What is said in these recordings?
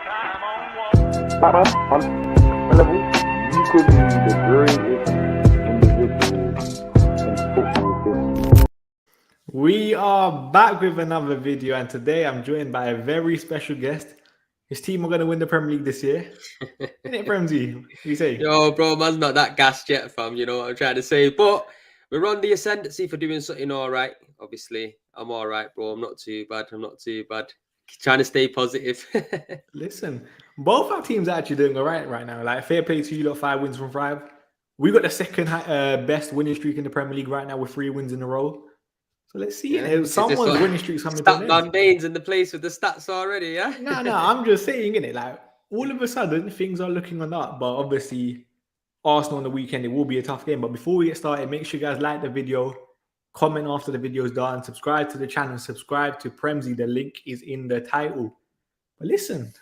On a level, you could be the greatest individual in football history. We are back with another video, and today I'm joined by a very special guest. His team are going to win the Premier League this year. Isn't it, Premsy? What do you say? Yo, bro, man's not that gassed yet, fam. You know what I'm trying to say. But we're on the ascendancy for doing something all right. Obviously, I'm all right, bro. I'm not too bad. Trying to stay positive. Listen, both our teams are actually doing all right now. Like, fair play to you lot, 5 wins from 5. We got the second best winning streak in the Premier League right now with 3 wins in a row. So let's see. Yeah, Someone's winning streak's coming to an end. Stat Baines in the place with the stats already, yeah? No, I'm just saying, innit? Like, all of a sudden, things are looking on up. But obviously, Arsenal on the weekend, it will be a tough game. But before we get started, make sure you guys like the video, comment after the video is done, subscribe to the channel, subscribe to Premsy. The link is in the title. But listen,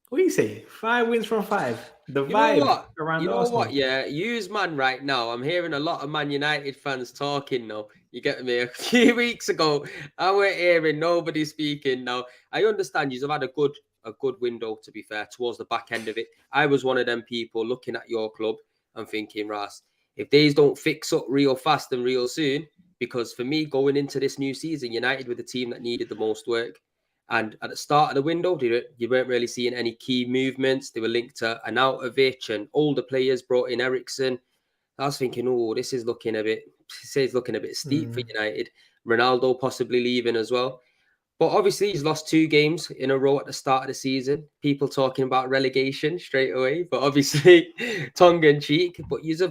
what do you say? 5 wins from 5. The vibe around Arsenal. What? Yeah, use man right now. I'm hearing a lot of Man United fans talking now. You get me? A few weeks ago, I weren't hearing nobody speaking. Now I understand you've had a good window, to be fair, towards the back end of it. I was one of them people looking at your club and thinking, Ras, if these don't fix up real fast and real soon, because for me, going into this new season, United were the team that needed the most work. And at the start of the window, you weren't really seeing any key movements. They were linked to Arnautovic and older players brought in Eriksen. I was thinking, oh, this is looking a bit steep for United. Ronaldo possibly leaving as well. But obviously, he's lost 2 games in a row at the start of the season. People talking about relegation straight away, but obviously tongue in cheek. But you've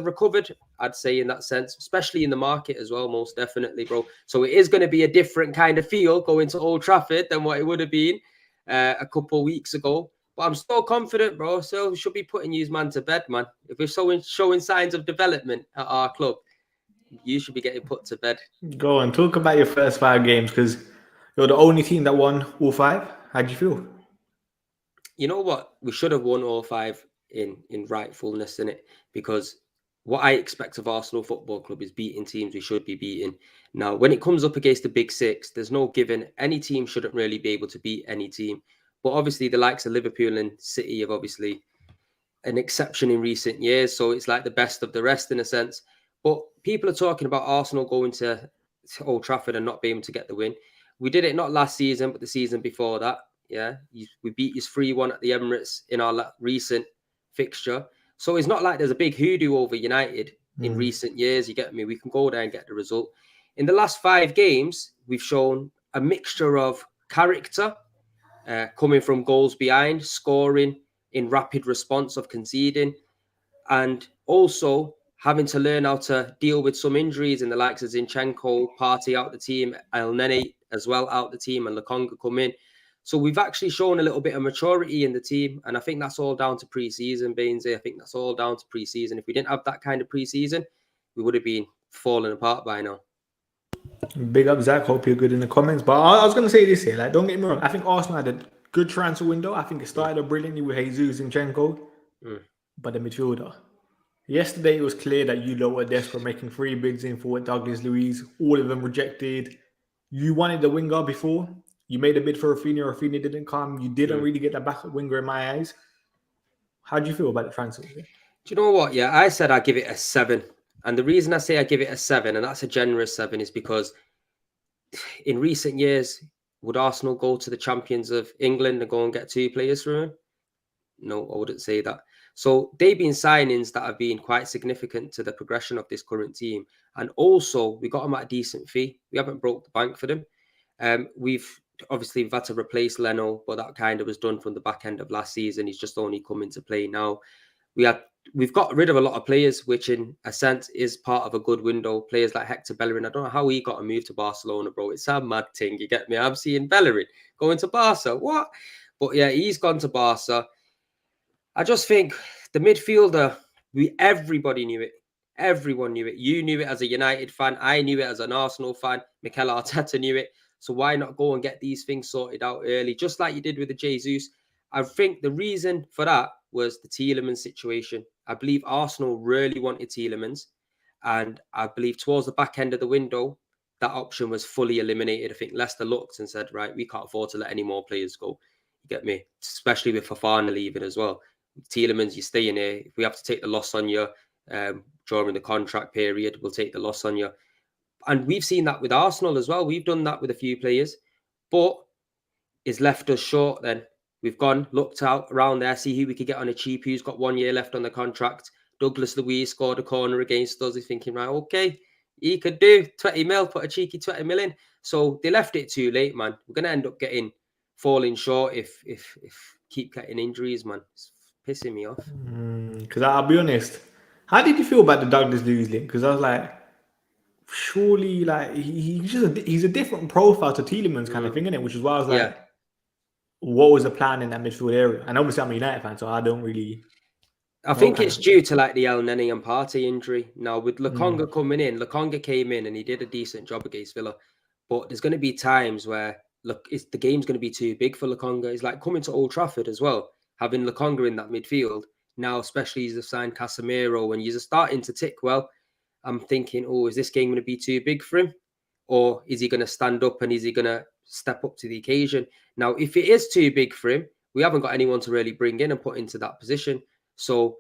recovered, I'd say, in that sense, especially in the market as well, most definitely, bro. So it is going to be a different kind of feel going to Old Trafford than what it would have been a couple of weeks ago. But I'm still confident, bro. So we should be putting you man to bed, man. If we're showing signs of development at our club, you should be getting put to bed. Go on, talk about your first 5 games, because you're the only team that won all 5. How'd you feel? You know what? We should have won all 5 in rightfulness, in it, because what I expect of Arsenal Football Club is beating teams we should be beating. Now, when it comes up against the big 6, there's no given. Any team shouldn't really be able to beat any team. But obviously, the likes of Liverpool and City have obviously an exception in recent years. So it's like the best of the rest in a sense. But people are talking about Arsenal going to Old Trafford and not being able to get the win. We did it not last season, but the season before that. Yeah, we beat his 3-1 at the Emirates in our recent fixture. So it's not like there's a big hoodoo over United in recent years. You get me? We can go there and get the result. In the last 5 games, we've shown a mixture of character, coming from goals behind, scoring in rapid response of conceding, and also having to learn how to deal with some injuries in the likes of Zinchenko, Partey out the team, El Nene as well out the team, and Lokonga come in. So we've actually shown a little bit of maturity in the team, and I think that's all down to pre-season, Bainesy. I think that's all down to pre-season. If we didn't have that kind of pre-season, we would have been falling apart by now. Big up, Zach. Hope you're good in the comments. But I was going to say this here. Like, don't get me wrong. I think Arsenal had a good transfer window. I think it started brilliantly with Jesus Zinchenko. But the midfielder. Yesterday, it was clear that you lot were desperate, making 3 bids in for Douglas Luiz. All of them rejected. You wanted the winger before. You made a bid for Rafinha. Rafinha didn't come. You didn't really get that backup winger in my eyes. How do you feel about the transfer? Do you know what? Yeah, I said I'd give it a 7. And the reason I say I give it a 7, and that's a generous 7, is because in recent years, would Arsenal go to the champions of England and go and get 2 players from him? No, I wouldn't say that. So they've been signings that have been quite significant to the progression of this current team. And also, we got them at a decent fee. We haven't broke the bank for them. We've had to replace Leno, but that kind of was done from the back end of last season. He's just only come into play now. We've got rid of a lot of players, which in a sense is part of a good window. Players like Hector Bellerin. I don't know how he got a move to Barcelona, bro. It's a mad thing. You get me? I'm seeing Bellerin going to Barca. What? But yeah, he's gone to Barca. I just think the midfielder, everybody knew it. Everyone knew it. You knew it as a United fan. I knew it as an Arsenal fan. Mikel Arteta knew it. So why not go and get these things sorted out early, just like you did with the Jesus? I think the reason for that was the Tielemans situation. I believe Arsenal really wanted Tielemans. And I believe towards the back end of the window, that option was fully eliminated. I think Leicester looked and said, right, we can't afford to let any more players go. You get me? Especially with Fofana leaving as well. Tielemans, you're staying here. If we have to take the loss on you during the contract period, we'll take the loss on you. And we've seen that with Arsenal as well. We've done that with a few players, but it's left us short then. We've gone, looked out around there, see who we could get on a cheap, who's got 1 year left on the contract. Douglas Luiz scored a corner against us. He's thinking, right, okay, he could do 20 mil, put a cheeky 20 mil in. So they left it too late, man. We're going to end up falling short if keep getting injuries, man. It's pissing me off. Because I'll be honest, how did you feel about the Douglas Luiz link? Because I was like, surely, like he's a different profile to Tielemans kind of thing, isn't it? Which is why I was like, what was the plan in that midfield area? And obviously I'm a United fan, so I don't really. I think it's due to like the El Neni and Partey injury. Now with Lokonga coming in, Lokonga came in and he did a decent job against Villa, but there's going to be times where the game's going to be too big for Lokonga. It's like coming to Old Trafford as well, having Lokonga in that midfield. Now, especially as they've signed Casemiro and you're starting to tick well, I'm thinking, oh, is this game going to be too big for him? Or is he going to stand up and is he going to step up to the occasion? Now, if it is too big for him, we haven't got anyone to really bring in and put into that position. So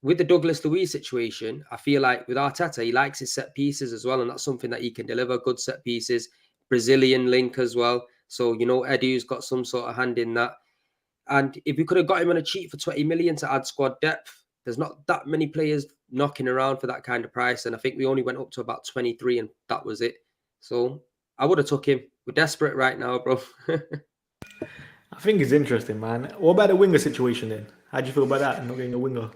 with the Douglas Luiz situation, I feel like with Arteta, he likes his set pieces as well. And that's something that he can deliver, good set pieces, Brazilian link as well. So, Edu's got some sort of hand in that. And if we could have got him on a cheap for 20 million to add squad depth, there's not that many players knocking around for that kind of price. And I think we only went up to about 23 and that was it. So I would have took him. We're desperate right now, bro. I think it's interesting, man. What about the winger situation then? How do you feel about that, not getting a winger?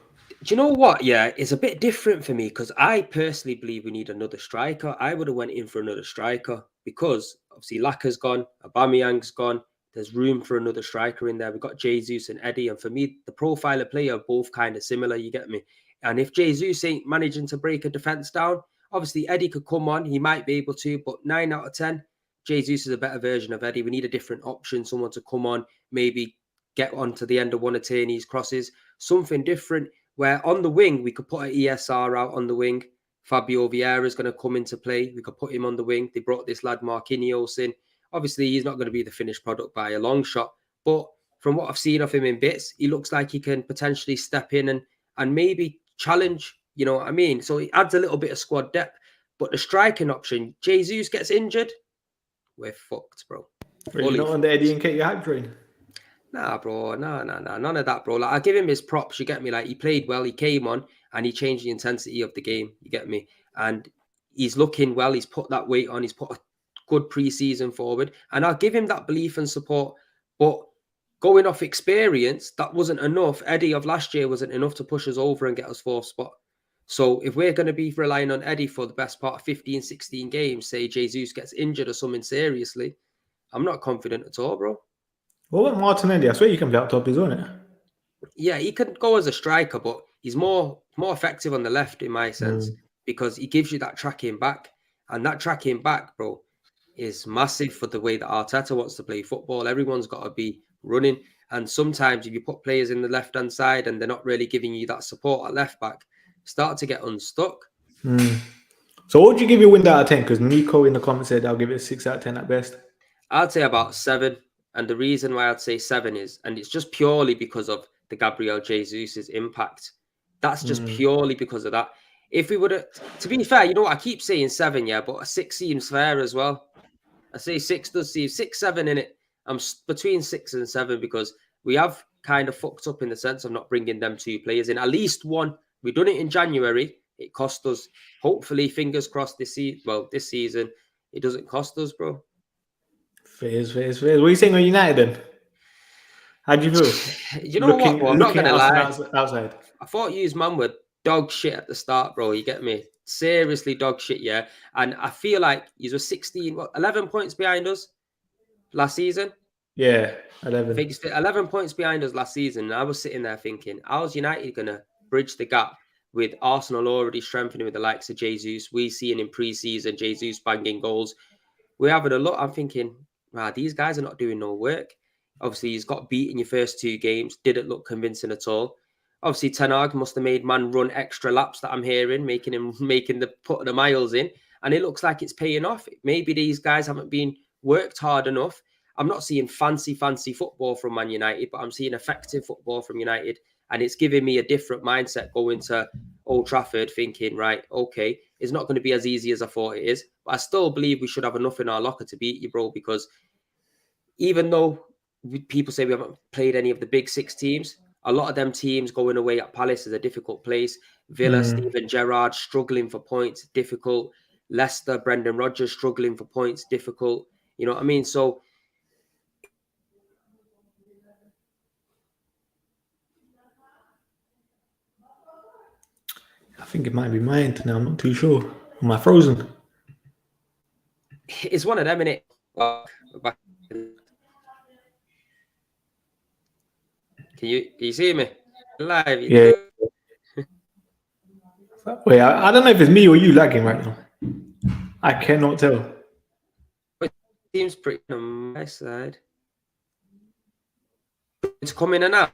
Do you know what? Yeah, it's a bit different for me because I personally believe we need another striker. I would have went in for another striker because obviously Laka's gone, Aubameyang's gone. There's room for another striker in there. We've got Jesus and Eddie. And for me, the profile of player are both kind of similar, you get me? And if Jesus ain't managing to break a defence down, obviously Eddie could come on. He might be able to, but 9 out of 10, Jesus is a better version of Eddie. We need a different option, someone to come on, maybe get onto the end of one of Tierney's crosses, something different. Where on the wing, we could put an ESR out on the wing. Fabio Vieira is going to come into play. We could put him on the wing. They brought this lad Marquinhos in. Obviously, he's not going to be the finished product by a long shot. But from what I've seen of him in bits, he looks like he can potentially step in and maybe challenge, you know what I mean? So he adds a little bit of squad depth. But the striking option, Jesus gets injured, we're fucked, bro. You're not on the Eddie and Kate hype train? Nah, bro. No. None of that, bro. Like, I give him his props, you get me? Like, he played well, he came on, and he changed the intensity of the game, you get me? And he's looking well, he's put that weight on, he's put a good pre-season forward, and I'll give him that belief and support. But going off experience, that wasn't enough. Eddie of last year wasn't enough to push us over and get us 4th spot. So if we're going to be relying on Eddie for the best part of 15, 16 games, say Jesus gets injured or something seriously, I'm not confident at all, bro. What about Martinelli? I swear you can play up top, isn't it? Yeah, he could go as a striker, but he's more effective on the left in my sense because he gives you that tracking back. And that tracking back, bro, is massive for the way that Arteta wants to play football. Everyone's got to be running. And sometimes if you put players in the left-hand side and they're not really giving you that support at left back, start to get unstuck. So what would you give your win out of 10? Because Nico in the comments said I'll give it a 6 out of 10 at best. I'd say about 7. And the reason why I'd say 7 is, and it's just purely because of the Gabriel Jesus's impact. That's just purely because of that. If we would have, to be fair, you know what, I keep saying 7, yeah, but a 6 seems fair as well. I say 6 does seem 6, 7 in it. I'm between 6 and 7 because we have kind of fucked up in the sense of not bringing them 2 players in. At least one. We've done it in January. It cost us. Hopefully, fingers crossed this season, it doesn't cost us, bro. Fairs. What are you saying on United then? How do you feel? You know what, bro? I'm not going to lie. Outside. I thought you man were dog shit at the start, bro. You get me? Seriously dog shit, yeah. And I feel like you were 11 points behind us last season. Yeah, 11. I think 11 points behind us last season. And I was sitting there thinking, how's United going to bridge the gap with Arsenal already strengthening with the likes of Jesus? We seeing in pre-season Jesus banging goals. We're having a look. I'm thinking, wow, these guys are not doing no work. Obviously, he's got beat in your first 2 games. Didn't look convincing at all. Obviously, Ten Hag must have made man run extra laps that I'm hearing, putting the miles in. And it looks like it's paying off. Maybe these guys haven't been worked hard enough. I'm not seeing fancy football from Man United, but I'm seeing effective football from United. And it's giving me a different mindset going to Old Trafford thinking, right, okay, it's not going to be as easy as I thought it is. But I still believe we should have enough in our locker to beat you, bro, because even though people say we haven't played any of the big 6 teams, a lot of them teams going away at Palace is a difficult place. Villa, Steven Gerrard struggling for points, difficult. Leicester, Brendan Rodgers struggling for points, difficult. You know what I mean? So I think it might be my internet. I'm not too sure. Am I frozen? It's one of them, innit? Can you see me live? Yeah. Wait, I don't know if it's me or you lagging right now. I cannot tell. It seems pretty on my side. It's coming in and out.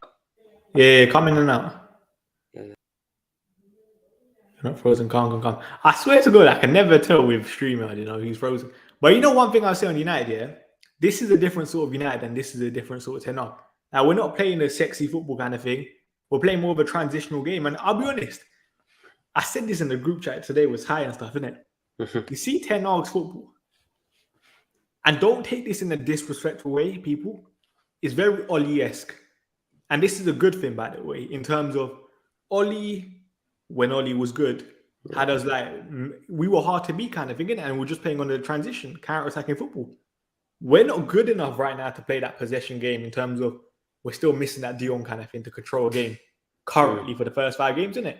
Yeah, coming in and out. Yeah. You're not frozen, calm. I swear to God, I can never tell with StreamYard, you know, he's frozen. But you know one thing I'll say on United, yeah? This is a different sort of United and this is a different sort of Ten Hag. Now, we're not playing a sexy football kind of thing. We're playing more of a transitional game. And I'll be honest, I said this in the group chat today was high and stuff, isn't it? You see Ten Hag's football. And don't take this in a disrespectful way, people. It's very Oli-esque. And this is a good thing, by the way, in terms of Oli, when Oli was good, had us like, we were hard to beat kind of thing, innit? And we're just playing on the transition, counter-attacking football. We're not good enough right now to play that possession game in terms of we're still missing that Dion kind of thing to control a game currently for the first 5 games, isn't it?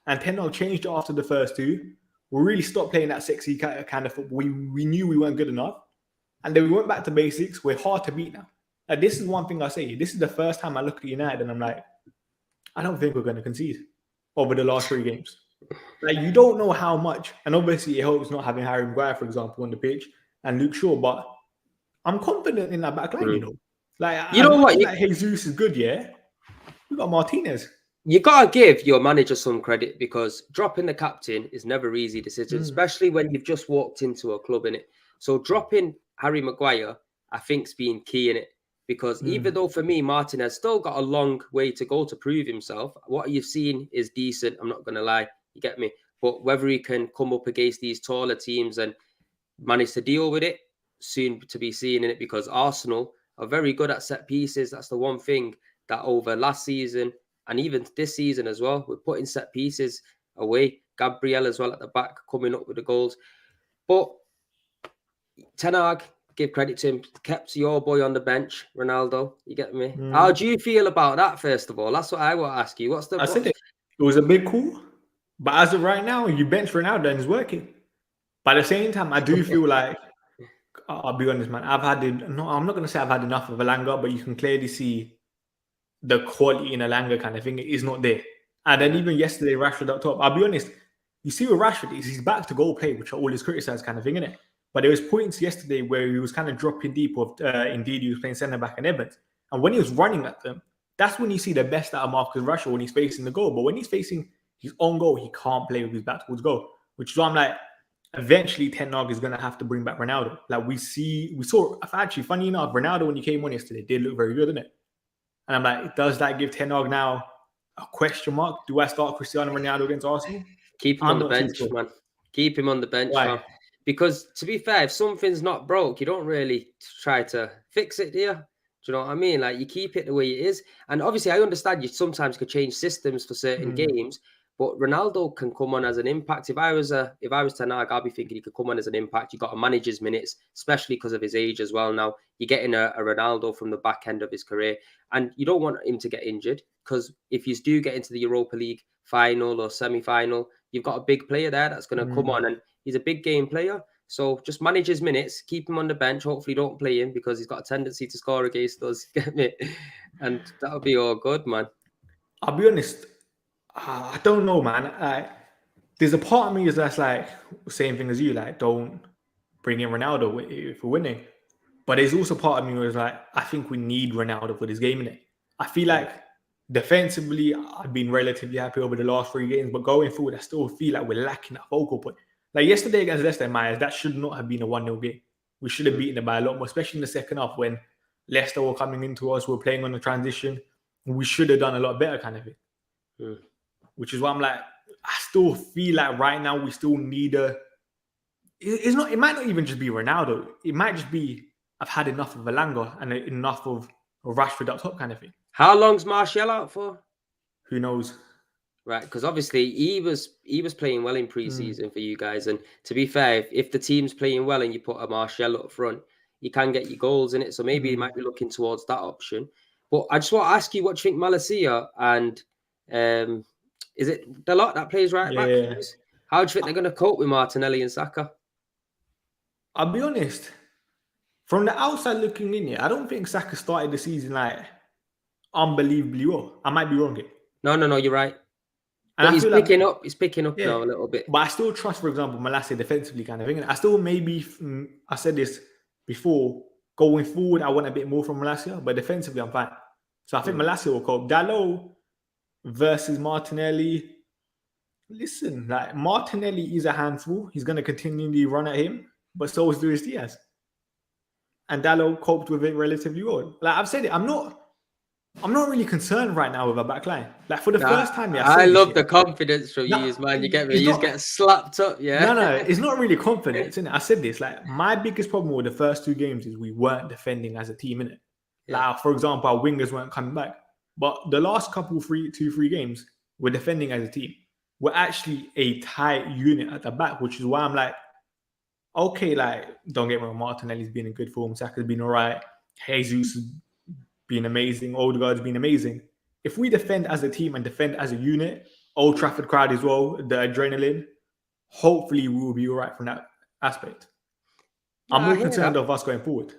And Ten Hag changed it after the first 2. We really stopped playing that sexy kind of football. We knew we weren't good enough. And then we went back to basics. We're hard to beat now. Like, this is one thing I say. This is the first time I look at United and I'm like, I don't think we're going to concede over the last 3 games. Like, you don't know how much. And obviously, it helps not having Harry Maguire, for example, on the pitch and Luke Shaw. But I'm confident in that back line, you know. Like, you know what? Like Jesus is good, yeah. We got Martinez. You gotta give your manager some credit because dropping the captain is never an easy decision, especially when you've just walked into a club in it. So dropping Harry Maguire, I think's been key in it because even though for me Martin has still got a long way to go to prove himself, what you've seen is decent. I'm not gonna lie, you get me. But whether he can come up against these taller teams and manage to deal with it, soon to be seen in it because Arsenal are very good at set pieces. That's the one thing that over last season and even this season as well, we're putting set pieces away. Gabriel as well at the back, coming up with the goals. But Ten Hag, give credit to him, kept your boy on the bench, Ronaldo. You get me? How do you feel about that, first of all? That's what I want to ask you. I said it was a big call. But as of right now, you bench Ronaldo and it's working. But at the same time, I do feel like, I'll be honest, man, I'm not going to say I've had enough of Elanga, but you can clearly see the quality in Elanga kind of thing is not there. And then even yesterday, Rashford up top, I'll be honest, you see with Rashford, he's back to goal play, which are always criticised kind of thing, innit? But there was points yesterday where he was kind of dropping deep of, indeed, he was playing centre-back and Evans. And when he was running at them, that's when you see the best out of Marcus Rashford when he's facing the goal. But when he's facing his own goal, he can't play with his back towards goal, which is why I'm like, eventually Ten Hag is going to have to bring back Ronaldo. Like we saw, actually, funny enough, Ronaldo when he came on yesterday did look very good, didn't it? And I'm like, does that give Ten Hag now a question mark? Do I start Cristiano Ronaldo against Arsenal? Keep him on the bench, man. Keep him on the bench, man. Because to be fair, if something's not broke, you don't really try to fix it, do you? Do you know what I mean? Like you keep it the way it is. And obviously, I understand you sometimes could change systems for certain games. But Ronaldo can come on as an impact. If I was Ten Hag, I'd be thinking he could come on as an impact. You got to manage his minutes, especially because of his age as well. Now you're getting a Ronaldo from the back end of his career, and you don't want him to get injured because if you do get into the Europa League final or semi-final, you've got a big player there that's going to come on, and he's a big game player. So just manage his minutes, keep him on the bench. Hopefully, don't play him because he's got a tendency to score against us. Get me? And that'll be all good, man. I'll be honest. I don't know, man. There's a part of me that's like same thing as you, like don't bring in Ronaldo if we're winning. But there's also part of me where it's like I think we need Ronaldo for this game, innit? I feel like defensively I've been relatively happy over the last 3 games, but going forward I still feel like we're lacking that focal point. Like yesterday against Leicester, Myers, that should not have been a 1-0 game. We should have beaten them by a lot more, especially in the second half when Leicester were coming into us. We're playing on the transition. We should have done a lot better, kind of thing. Which is why I'm like, I still feel like right now we still need a. It's not. It might not even just be Ronaldo. It might just be I've had enough of Elanga and enough of Rashford up top, kind of thing. How long's Martial out for? Who knows? Right, because obviously he was playing well in pre-season for you guys, and to be fair, if the team's playing well and you put a Martial up front, you can get your goals in it. So maybe you might be looking towards that option. But I just want to ask you, what do you think Malacia and is it Dalot that plays right back? How do you think they're going to cope with Martinelli and Saka? I'll be honest. From the outside looking in here, I don't think Saka started the season like unbelievably well. I might be wrong here. No, you're right. And he's picking up. He's picking up now a little bit. But I still trust, for example, Malacia defensively, kind of thing. I still maybe I said this before. Going forward, I want a bit more from Malacia, but defensively, I'm fine. So I think Malacia will cope. Dalot versus Martinelli. Listen, like Martinelli is a handful. He's going to continually run at him, but so is Luis Diaz. And Dalot coped with it relatively well. Like I've said it, I'm not really concerned right now with a back line. Like for the first time, I love the confidence from you, man. You get me. You just get slapped up, yeah. No, it's not really confidence, innit? I said this. Like my biggest problem with the first two games is we weren't defending as a team, innit? Like for example, our wingers weren't coming back. But the last couple, 2-3 games, we're defending as a team. We're actually a tight unit at the back, which is why I'm like, okay, like don't get me wrong, Martinelli's been in good form, Saka's been all right, Jesus has been amazing, Odegaard's been amazing. If we defend as a team and defend as a unit, Old Trafford crowd as well, the adrenaline, hopefully we will be all right from that aspect. I'm more concerned of us going forward.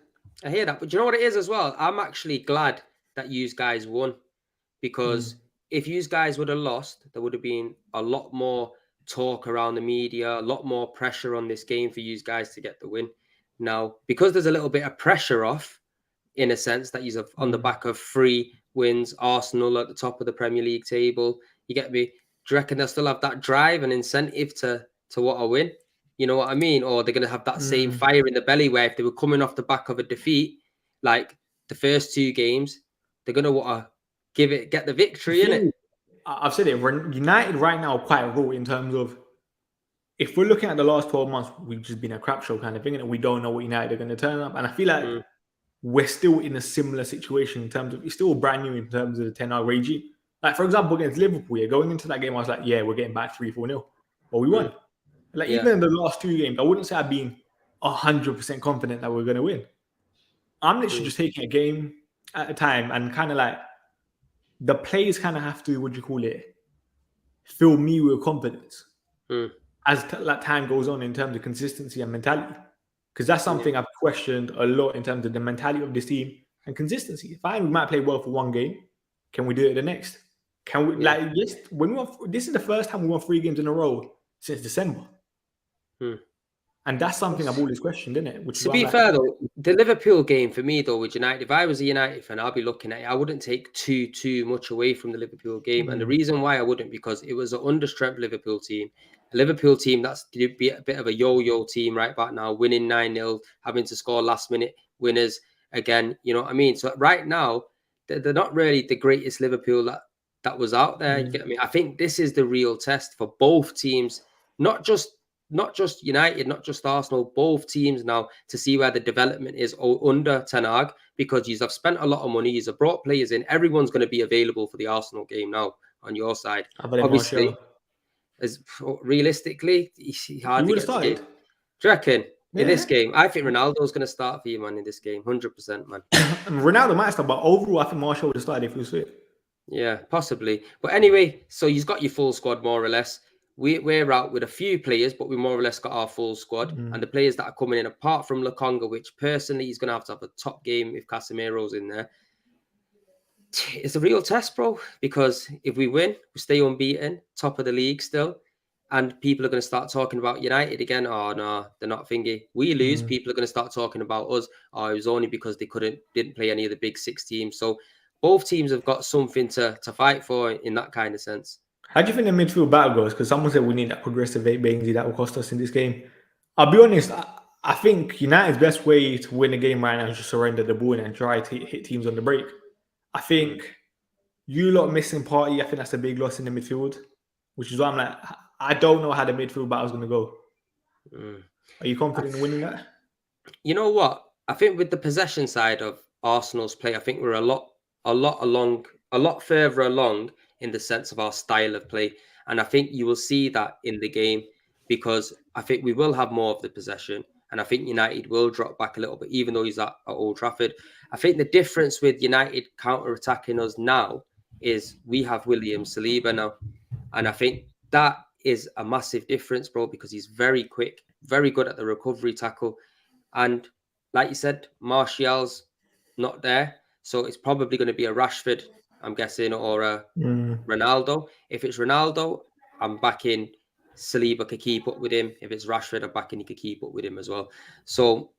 I hear that, but do you know what it is as well? I'm actually glad that you guys won, because if you guys would have lost, there would have been a lot more talk around the media, a lot more pressure on this game for you guys to get the win. Now, because there's a little bit of pressure off, in a sense, that you're on the back of 3 wins, Arsenal at the top of the Premier League table, you get me? Do you reckon they'll still have that drive and incentive to want to win? You know what I mean? Or they're going to have that same fire in the belly where if they were coming off the back of a defeat, like the first 2 games, they're going to want to get the victory, innit? I've said it. United right now are quite raw in terms of, if we're looking at the last 12 months, we've just been a crap show kind of thing, and we don't know what United are going to turn up. And I feel like we're still in a similar situation in terms of, it's still brand new in terms of the 10-hour regime. Like, for example, against Liverpool, going into that game, I was like, yeah, we're getting back 3-4-0. But we won. Like, even in the last 2 games, I wouldn't say I've been 100% confident that we're going to win. I'm literally just taking a game at a time, and kind of like, the players kind of have to, fill me with confidence as time goes on in terms of consistency and mentality. Because that's something I've questioned a lot in terms of the mentality of this team and consistency. Fine, we might play well for one game. Can we do it the next? Can we, yes, when we won, this is the first time we won 3 games in a row since December. And that's something I've always questioned, isn't it? To be fair, though, the Liverpool game for me, though, with United, if I was a United fan, I'll be looking at it. I wouldn't take too much away from the Liverpool game. And the reason why I wouldn't, because it was an understrength Liverpool team. A Liverpool team that's be a bit of a yo-yo team right back now, winning 9-0, having to score last-minute winners again. You know what I mean? So right now, they're not really the greatest Liverpool that was out there. You get me? I think this is the real test for both teams, not just United, not just Arsenal, both teams now, to see where the development is under Ten Hag, because you've spent a lot of money, you've brought players in, everyone's going to be available for the Arsenal game now on your side. Obviously, as realistically, he hardly gets the game. Do you reckon? In this game, I think Ronaldo's going to start for you, man, in this game, 100%, man. Ronaldo might start, but overall, I think Martial would have started if he was fit. Yeah, possibly. But anyway, so you've got your full squad, more or less. We're out with a few players, but we more or less got our full squad. And the players that are coming in, apart from Lokonga, which personally he's going to have a top game if Casemiro's in there. It's a real test, bro, because if we win, we stay unbeaten, top of the league still. And people are going to start talking about United again. Oh, no, they're not thingy. We lose, people are going to start talking about us. Oh, it was only because they didn't play any of the big 6 teams. So both teams have got something to fight for in that kind of sense. How do you think the midfield battle goes? Because someone said we need that progressive 8 Bainsy that will cost us in this game. I'll be honest, I think United's best way to win a game right now is just surrender the ball and try to hit teams on the break. I think you lot missing Party, I think that's a big loss in the midfield, which is why I'm like, I don't know how the midfield battle's going to go. Are you confident in winning that? You know what? I think with the possession side of Arsenal's play, I think we're a lot further along in the sense of our style of play. And I think you will see that in the game because I think we will have more of the possession. And I think United will drop back a little bit, even though he's at Old Trafford. I think the difference with United counter-attacking us now is we have William Saliba now. And I think that is a massive difference, bro, because he's very quick, very good at the recovery tackle. And like you said, Martial's not there. So it's probably going to be a Rashford, I'm guessing, or a Ronaldo. If it's Ronaldo, I'm backing Saliba could keep up with him. If it's Rashford, I'm backing he could keep up with him as well. So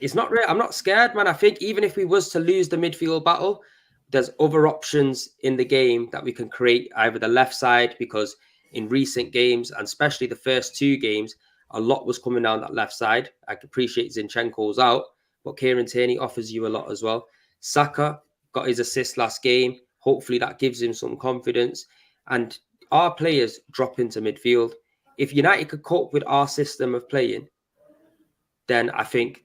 it's not real. I'm not scared, man. I think even if we was to lose the midfield battle, there's other options in the game that we can create, either the left side, because in recent games, and especially the first 2 games, a lot was coming down that left side. I appreciate Zinchenko's out, but Kieran Tierney offers you a lot as well. Saka got his assist last game. Hopefully that gives him some confidence. And our players drop into midfield. If United could cope with our system of playing, then I think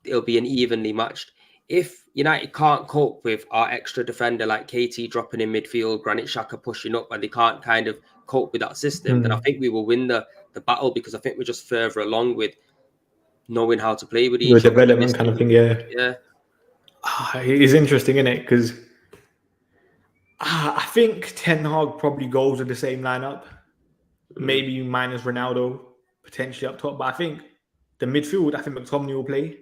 it'll be an evenly matched. If United can't cope with our extra defender like KT dropping in midfield, Granit Xhaka pushing up, and they can't kind of cope with that system, then I think we will win the battle because I think we're just further along with knowing how to play with each other. Development kind of thing, yeah. Yeah. It's interesting, isn't it? Because I think Ten Hag probably goes with the same lineup, maybe minus Ronaldo, potentially up top. But I think the midfield, I think McTominay will play.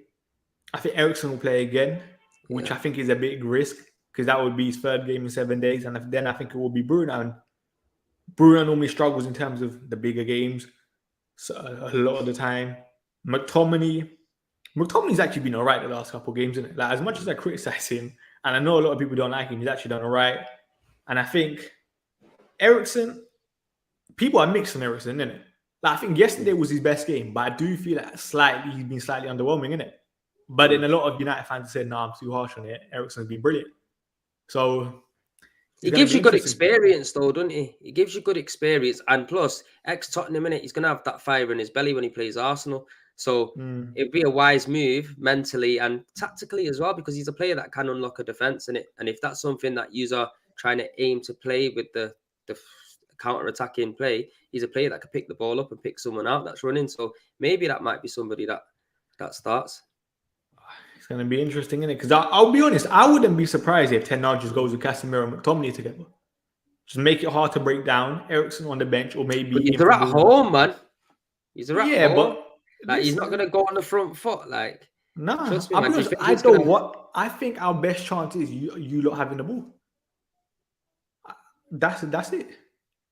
I think Eriksen will play again, which I think is a big risk because that would be his 3rd game in 7 days. And then I think it will be Bruno. And Bruno normally struggles in terms of the bigger games so a lot of the time. McTominay's actually been all right the last couple of games, isn't it? Like, as much as I criticize him, and I know a lot of people don't like him, he's actually done all right. And I think Eriksen, people are mixed on Eriksen, isn't it? Like, I think yesterday was his best game, but I do feel like he's been slightly underwhelming, isn't it? But then a lot of United fans said, I'm too harsh on it. Eriksen's been brilliant. So it gives you good experience, though, doesn't he? It gives you good experience. And plus, ex-Tottenham, innit? He's going to have that fire in his belly when he plays Arsenal. So it'd be a wise move mentally and tactically as well, because he's a player that can unlock a defence in it. And if that's something that you are trying to aim to play with the counter-attacking play, he's a player that could pick the ball up and pick someone out that's running. So maybe that might be somebody that starts. It's going to be interesting, isn't it? Because I'll be honest, I wouldn't be surprised if Ten Hag just goes with Casemiro and McTominay together. Just make it hard to break down. Eriksen on the bench, or maybe... They're at home, man. He's at home. But... Like, he's not going to go on the front foot. Like, no, trust me, I'll be honest, I don't what I think our best chance is you lot having the ball. That's it.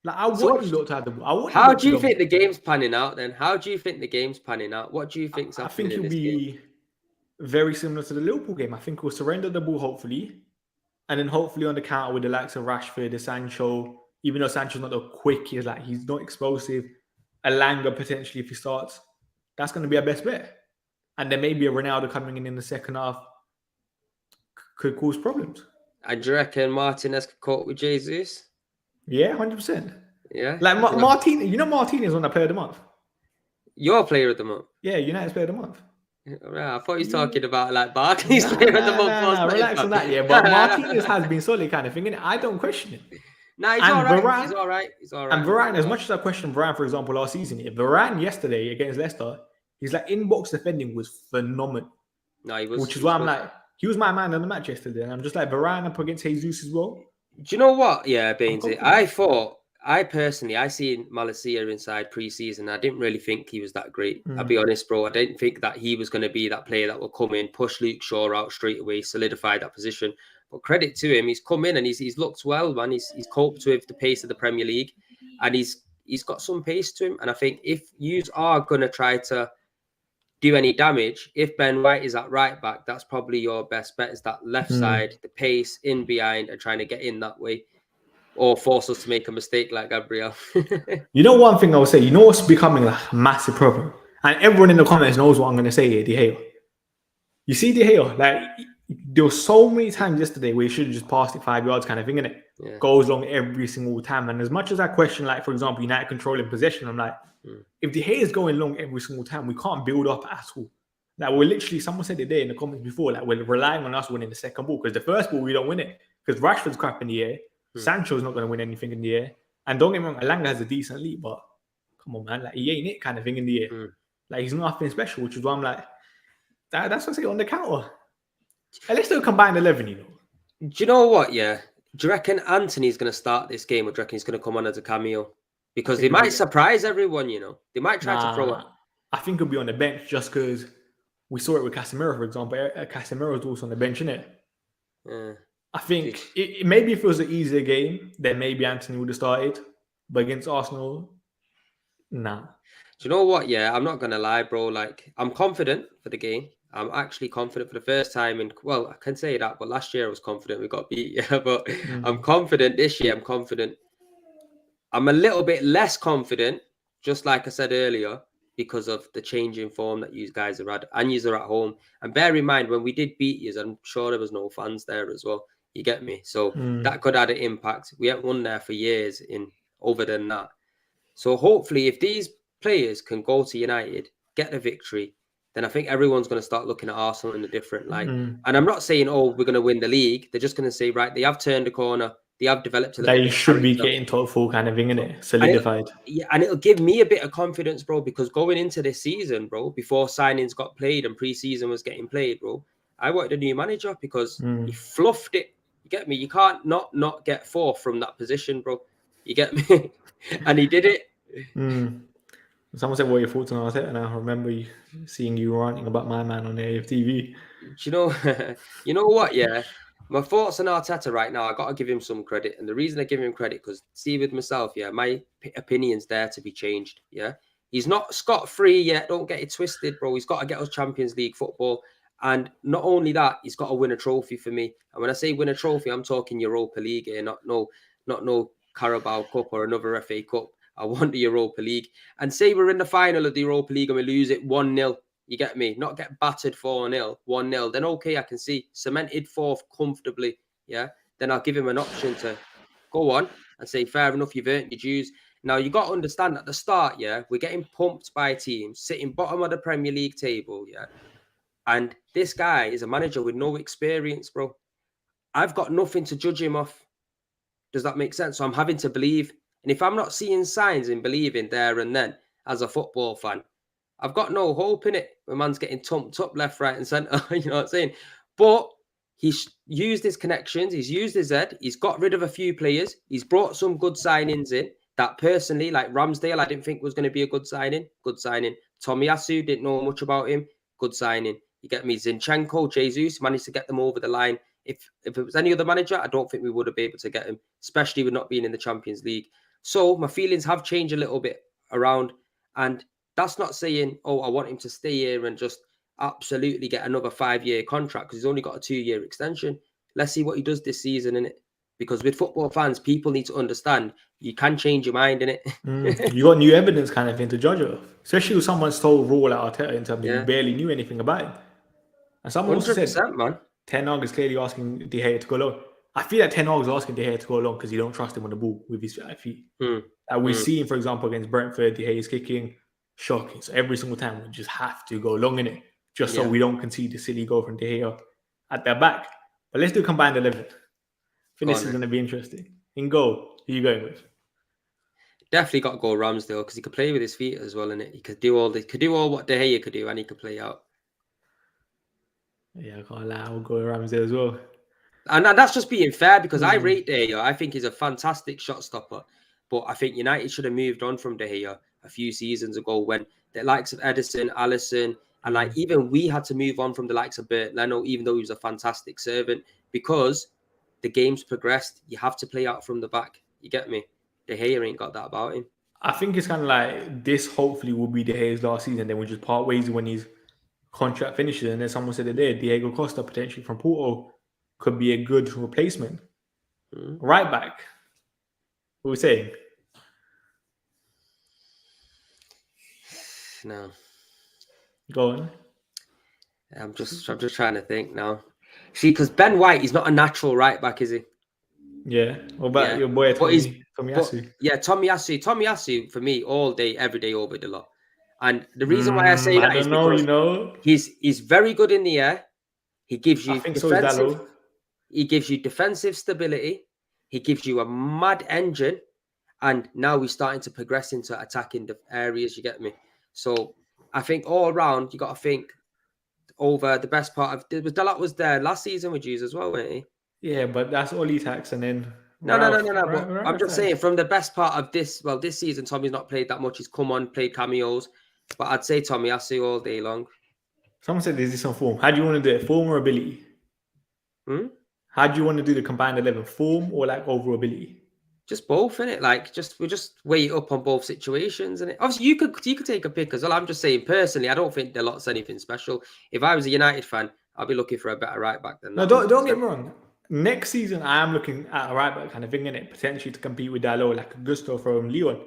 Like, I want you lot to have the ball. How do you think the game's panning out then? How do you think the game's panning out? What do you think's happening? I think it'll be very similar to the Liverpool game. I think we'll surrender the ball, hopefully. And then hopefully on the counter with the likes of Rashford, the Sancho, even though Sancho's not the quickest, like, he's not explosive. Elanga potentially if he starts. That's going to be our best bet. And then maybe a Ronaldo coming in the second half could cause problems. And do you reckon Martinez could cope with Jesus? Yeah, 100%. Yeah. Like Martinez, you know Martinez won the Player of the Month? Your Player of the Month? Yeah, United's Player of the Month. Yeah, I thought he was talking about like Barkley's Player of the Month. Relax on that, yeah. But Martinez has been solid kind of thing, innit? I don't question it. No, he's all right. He's all right. He's all right. And Varane, as much as I questioned Varane, for example, last season, Varane yesterday against Leicester, his like in-box defending was phenomenal. No, he was. Which is why I'm like, he was my man in the match yesterday. And I'm just like, Varane up against Jesus as well. Do you know what? Yeah, Bainesy. I personally seen Malacia inside pre-season. I didn't really think he was that great. I'll be honest, bro. I didn't think that he was going to be that player that will come in, push Luke Shaw out straight away, solidify that position. But credit to him, he's come in and he's looked well, man. He's coped with the pace of the Premier League, and he's got some pace to him. And I think if you are going to try to do any damage, if Ben White is at right back, that's probably your best bet, is that left side, the pace in behind and trying to get in that way, or force us to make a mistake like Gabriel. You know, one thing I would say, you know what's becoming a massive problem? And everyone in the comments knows what I'm going to say here, De Gea. You see De Gea, like, there were so many times yesterday where he should have just passed it 5 yards kind of thing, innit? Yeah. Goes long every single time. And as much as I question, like, for example, United controlling possession, I'm like, if De Gea is going long every single time, we can't build up at all. Like, we're literally, someone said it there in the comments before, like, we're relying on us winning the second ball, because the first ball, we don't win it. Because Rashford's crap in the air. Sancho's not going to win anything in the air. And don't get me wrong, Alanga has a decent lead, but come on, man, like, he ain't it kind of thing in the air. Like, he's nothing special, which is why I'm like, that's what I say on the counter. And let's do a combined 11, you know. Do you know what, yeah? Do you reckon Antony's going to start this game, or do you reckon he's going to come on as a cameo? Because they might surprise everyone, you know. They might try to throw it. I think he'll be on the bench just because we saw it with Casemiro, for example. Casemiro's also on the bench, isn't it? I think maybe if it was an easier game, then maybe Antony would have started. But against Arsenal, nah. Do you know what? Yeah, I'm not going to lie, bro. Like, I'm confident for the game. I'm actually confident for the first time in, well, I can say that, but last year I was confident we got beat. Yeah, but I'm confident this year. I'm confident. I'm a little bit less confident, just like I said earlier, because of the change in form that you guys are at, and you are at home. And bear in mind, when we did beat you, I'm sure there was no fans there as well. You get me? So that could add an impact. We haven't won there for years in other than that. So hopefully, if these players can go to United, get the victory, then I think everyone's going to start looking at Arsenal in a different light. And I'm not saying, oh, we're going to win the league. They're just going to say, right, they have turned a corner. They have developed a little bit. They should be getting top 4 kind of thing, innit? Solidified. And it'll give me a bit of confidence, bro, because going into this season, bro, before signings got played and pre-season was getting played, bro, I wanted a new manager because he fluffed it. You get me? You can't not get 4th from that position, bro. You get me? And he did it. Someone said, what are your thoughts on Arteta? And I remember seeing you ranting about my man on AFTV. You know what? Yeah. My thoughts on Arteta right now, I got to give him some credit. And the reason I give him credit, because see with myself, yeah, my opinion's there to be changed. Yeah. He's not scot-free yet. Don't get it twisted, bro. He's got to get us Champions League football. And not only that, he's got to win a trophy for me. And when I say win a trophy, I'm talking Europa League here, not no Carabao Cup or another FA Cup. I want the Europa League. And say we're in the final of the Europa League and we lose it 1-0. You get me? Not get battered 4-0, 1-0. Then okay, I can see cemented 4th comfortably. Yeah. Then I'll give him an option to go on and say, fair enough, you've earned your dues. Now you got to understand at the start, yeah, we're getting pumped by teams sitting bottom of the Premier League table, yeah. And this guy is a manager with no experience, bro. I've got nothing to judge him off. Does that make sense? So I'm having to believe. And if I'm not seeing signs in believing there and then as a football fan, I've got no hope in it. My man's getting tumped up left, right, and centre. You know what I'm saying? But he's used his connections. He's used his head. He's got rid of a few players. He's brought some good signings in that personally, like Ramsdale, I didn't think was going to be a good signing. Good signing. Tomiyasu, didn't know much about him. Good signing. You get me? Zinchenko, Jesus, managed to get them over the line. If it was any other manager, I don't think we would have been able to get him, especially with not being in the Champions League. So my feelings have changed a little bit around, and that's not saying, oh, I want him to stay here and just absolutely get another 5-year contract because he's only got a 2-year extension. Let's see what he does this season, innit? Because with football fans, people need to understand you can change your mind, innit? You got new evidence kind of thing to judge of, especially with someone so raw like Arteta in terms of you barely knew anything about him. And someone also said, man. Ten Hag is clearly asking De Gea to go long. I feel like Ten Hag is asking De Gea to go long because he don't trust him on the ball with his feet. We've seen, for example, against Brentford, De Gea is kicking, shocking. So every single time we just have to go long in it, just so we don't concede the silly goal from De Gea at their back. But let's do combined 11. I think this is going to be interesting. In goal, who are you going with? Definitely got to go Ramsdale because he could play with his feet as well, innit? He could do all what De Gea could do, and he could play out. Yeah, I can't lie. I'll go with Ramsdale as well. And that's just being fair because I rate De Gea. I think he's a fantastic shot stopper. But I think United should have moved on from De Gea a few seasons ago when the likes of Edison, Alisson, and like even we had to move on from the likes of Bert Leno, even though he was a fantastic servant, because the game's progressed. You have to play out from the back. You get me? De Gea ain't got that about him. I think it's kind of like this hopefully will be De Gea's last season. Then we'll just part ways when his contract finishes. And then someone said it there, Diego Costa potentially from Porto could be a good replacement. Right back. What are we saying? No. Go on. I'm just trying to think now. See, because Ben White, he's not a natural right back, is he? Yeah. What about your boy Tomiyasu? Tomiyasu for me all day, every day over the lot. And the reason why I say that is because he's very good in the air. He gives you He gives you defensive stability. He gives you a mad engine. And now we're starting to progress into attacking the areas, you get me? So I think all around, you got to think over the best part of... Dalot was there last season with you as well, weren't he? Yeah, but that's all he tax and then... No. I'm just saying, from the best part of this season, Tommy's not played that much. He's come on, played cameos. But I'd say Tomiyasu all day long. Someone said, is this on form? How do you want to do it? Form or ability? How do you want to do the combined 11? Form or like overall ability? Just both, innit? Like, we just weigh it up on both situations, innit? Obviously, you could take a pick as well. I'm just saying, personally, I don't think Delot's anything special. If I was a United fan, I'd be looking for a better right back than that. No, don't get me wrong. Next season, I am looking at a right back kind of thing, innit? Potentially to compete with Dalot, like Gusto from Lyon.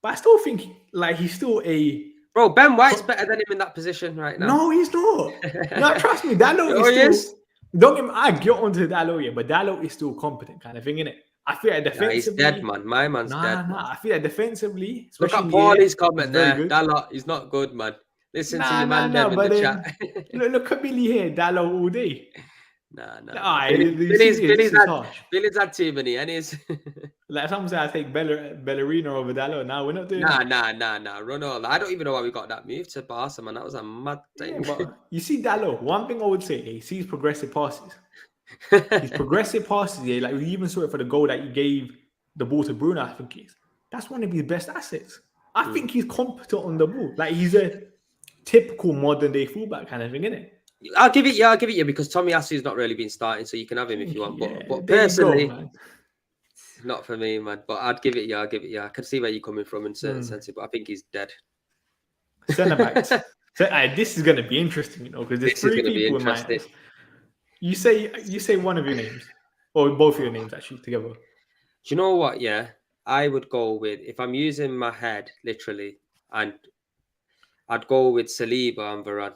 But I still think like he's still a... Bro, Ben White's better than him in that position right now. No, he's not. No, trust me, Dalot is still... Don't get me... I get onto Dalot, but Dalot is still competent kind of thing, innit? I feel like defensively... he's dead, man. My man's dead. Nah. I feel like defensively... Look at Paulie's comment there. Dalot, he's not good, man. Listen to your man Dev in the chat. Look at Billy here. Dalot all day. Nah. Billy's had too many, and he's... Like some say I take Bellerino over Dalot. Now we're not doing Nah. Ronaldo. I don't even know why we got that move to Barca, man. That was a mad thing. Yeah, but you see Dalot, one thing I would say, he sees progressive passes. His progressive passes, like we even saw it for the goal that he gave the ball to Bruno, I think that's one of his best assets. I think he's competent on the ball. Like he's a typical modern day fullback kind of thing, isn't it? I'll give it you because Tomiyasu's not really been starting, so you can have him if you want. But personally, not for me, man. But I'd give it you. I can see where you're coming from in certain sense, but I think he's dead. Centre backs. So this is going to be interesting, because there's three people in my head. You say one of your names, or both of your names actually together. Do you know what? Yeah, I would go with, if I'm using my head literally, and I'd go with Saliba and Varane.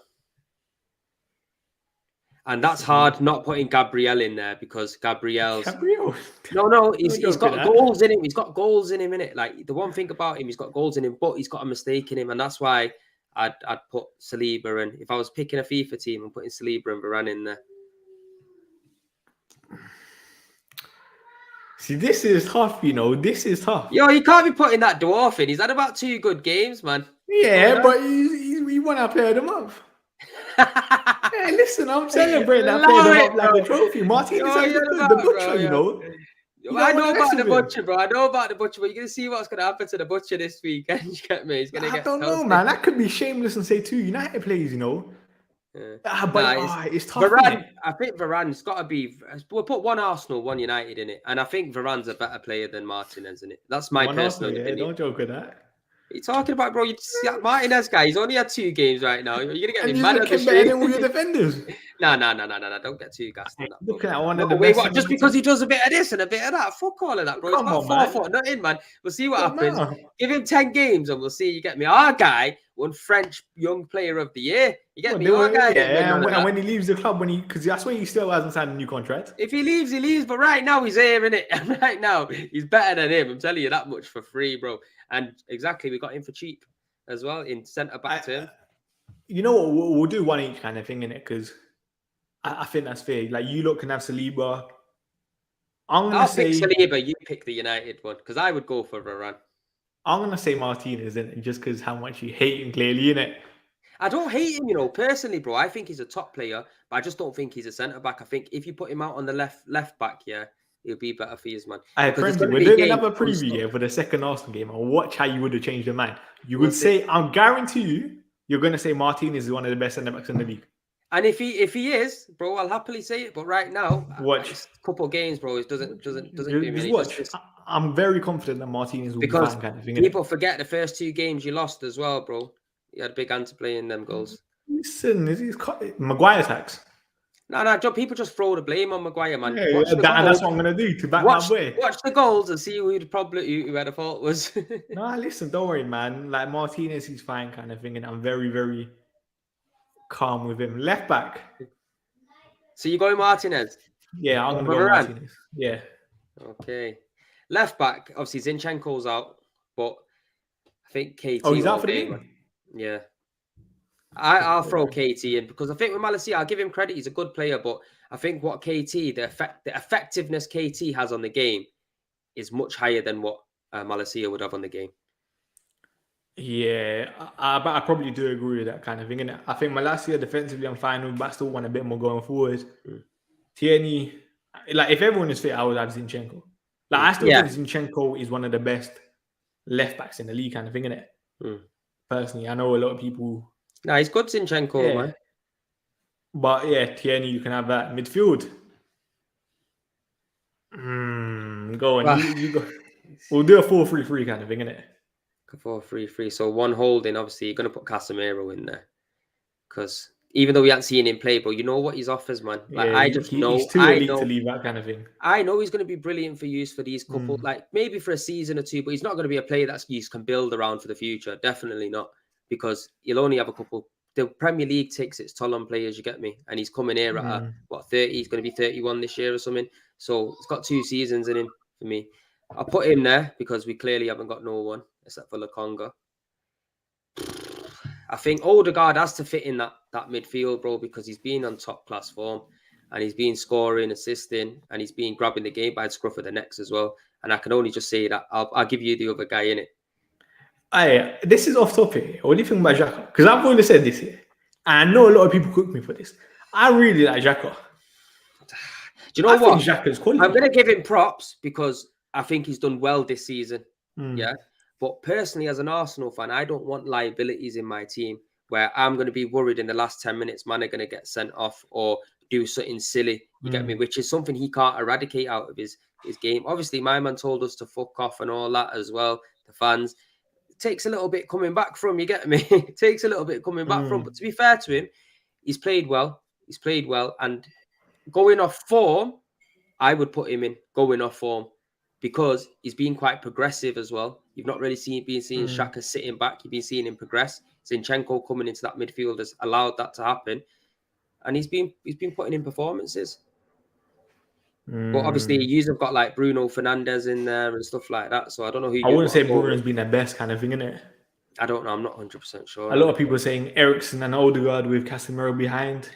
And that's hard not putting Gabriel in there because Gabriel. No, he's got goals in him. He's got goals in him, innit? Like the one thing about him, he's got goals in him, but he's got a mistake in him, and that's why I'd put Saliba in. If I was picking a FIFA team, I'm putting Saliba and Varane in there. See, this is tough, This is tough. Yo, you can't be putting that dwarf in. He's had about 2 good games, man. Yeah, but he won our Player of the Month. Hey, listen, I'm celebrating that Player of the Month like a trophy. Martinez has the butcher, I know about the butcher, bro. I know about the butcher, but you're going to see what's going to happen to the butcher this weekend. You get me? He's going to get... I don't know, man. That could be shameless and say 2 United players, But it's tough. Varane, I think Varane's got to be... We'll put one Arsenal, one United in it. And I think Varane's a better player than Martinez in it. That's my personal opinion. Don't joke with that. What are you talking about, bro? You see that Martinez guy, he's only had 2 games right now. You're going to get me mad at the better than all your defenders. No. Don't get too gassed on that. Look at one of the best. Just because he does a bit of this and a bit of that. Fuck all of that, bro. It's about 4 foot, not in, man. We'll see what happens. Give him 10 games and we'll see. You get me? Our guy won French Young Player of the Year. You get me? Our guy. And when he leaves the club, because that's when he still hasn't signed a new contract. If he leaves, he leaves. But right now, he's here, innit? And right now, he's better than him. I'm telling you that much for free, bro. And exactly, we got him for cheap as well in centre back to him. You know what? We'll do one each kind of thing, innit? Because I think that's fair. Like, you lot can have Saliba. I'll pick Saliba. You pick the United one because I would go for Varane. I'm going to say Martinez, innit? Just because how much you hate him, clearly, innit? I don't hate him, personally, bro. I think he's a top player, but I just don't think he's a centre back. I think if you put him out on the left back, it'll be better for you, man. Hey, friends, we're doing another preview for the second Arsenal game. I'll watch how you would have changed your mind. You would say, I guarantee you're going to say Martinez is one of the best centre backs in the league. And if he is, bro, I'll happily say it. But right now, watch a couple of games, bro. It doesn't do me any justice. I'm very confident that Martinez will be fine, kind of thing. People forget the first 2 games you lost as well, bro. You had a big hand to play in them goals. Listen, Maguire tax. No, people just throw the blame on Maguire, man. Yeah, that's what I'm gonna do to back my boy. Watch the goals and see who the fault was. No, listen, don't worry, man. Like Martinez, he's fine, kind of thing, and I'm very, very calm with him. Left back. So you going Martinez? Yeah, I'm gonna For go Varane? Martinez. Yeah. Okay. Left back, obviously Zinchenko's out, but I think KT Oh, he's all out for the day, game. man. Yeah. I'll throw KT in because I think with Malacia, I'll give him credit. He's a good player, but I think what KT, the effectiveness KT has on the game is much higher than what Malacia would have on the game. Yeah, I probably do agree with that kind of thing. Innit? I think Malacia defensively I'm fine with, but I still want a bit more going forward. Tierney, like if everyone is fit, I would have Zinchenko. Like I still think Zinchenko is one of the best left backs in the league, kind of thing, innit? Personally, I know a lot of people. Nah, he's good, Zinchenko, man. But yeah, Tierney, you can have that midfield. Go on, you go. We'll do a 4-3-3 kind of thing, innit? 4-3-3. So one holding, obviously, you're going to put Casemiro in there. Because even though we haven't seen him play, but you know what his offers, man. Like, yeah, I just know. He's too elite to leave that kind of thing. I know he's going to be brilliant for use for these couple, like maybe for a season or two, but he's not going to be a player that you can build around for the future. Definitely not. Because you'll only have a couple. The Premier League takes its toll on players, you get me? And he's coming here at, 30? He's going to be 31 this year or something. So he's got 2 seasons in him for me. I'll put him there because we clearly haven't got no one except for Lokonga. I think Odegaard has to fit in that midfield, bro, because he's been on top class form and he's been scoring, assisting, and he's been grabbing the game by the scruff of the necks as well. And I can only just say that I'll give you the other guy in it. This is off topic. What do you think about Xhaka? Because I've already said this here. And I know a lot of people cook me for this. I really like Xhaka. Do you know what? Xhaka's quality. I'm going to give him props because I think he's done well this season. Yeah. But personally, as an Arsenal fan, I don't want liabilities in my team where I'm going to be worried in the last 10 minutes, man, are going to get sent off or do something silly. You get me? Which is something he can't eradicate out of his game. Obviously, my man told us to fuck off and all that as well. The fans. It takes a little bit coming back from, you get me? It takes a little bit coming back from. But to be fair to him, he's played well. And going off form, I would put him in going off form because he's been quite progressive as well. You've not really been seeing Xhaka sitting back. You've been seeing him progress. Zinchenko coming into that midfield has allowed that to happen. And he's been putting in performances. But obviously, you have got like Bruno Fernandes in there and stuff like that. So I don't know who. I wouldn't say Bruno's been the best kind of thing, innit? I don't know. I'm not 100% sure. A lot of people are saying Eriksen and Odegaard with Casemiro behind.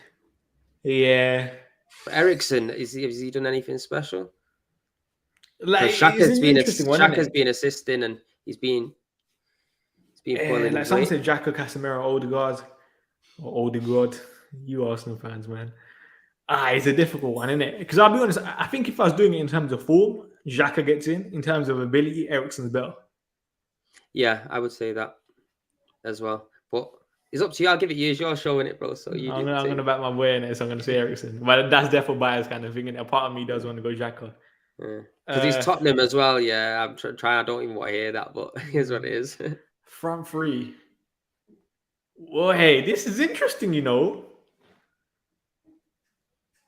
Yeah. But Eriksen, is he done anything special? Like Xhaka's been assisting and he's been pulling. Like someone said, Xhaka, Casemiro, Odegaard. You Arsenal fans, man. It's a difficult one, isn't it? Because I'll be honest, I think if I was doing it in terms of form, Xhaka gets in terms of ability, Eriksen's better. Yeah, I would say that as well. But it's up to you. I'll give it you. It's your show, innit, bro? So I'm going to back my way in it, so I'm going to say Eriksen. But that's definitely bias kind of thing, and a part of me does want to go Xhaka. Because he's Tottenham as well, yeah. I'm trying. I don't even want to hear that, but here's what it is. Front three. Well, hey, this is interesting, you know.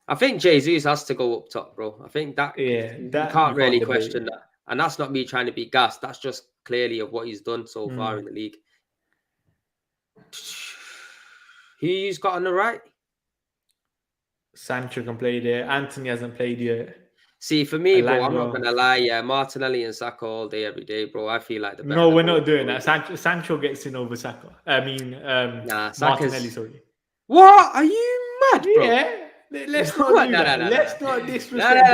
I think Jesus has to go up top, bro. I think that you can't really question that. And that's not me trying to be gassed. That's just clearly of what he's done so far in the league. Who you've got on the right? Sancho can play there. Antony hasn't played yet. See, for me, bro, I'm not going to lie. Yeah, Martinelli and Saka all day, every day, bro. I feel like the better. No, we're not doing that. Sancho gets in over Saka. Martinelli, sorry. What? Are you mad, bro? Yeah. Let's not do that. Let's not disrespect.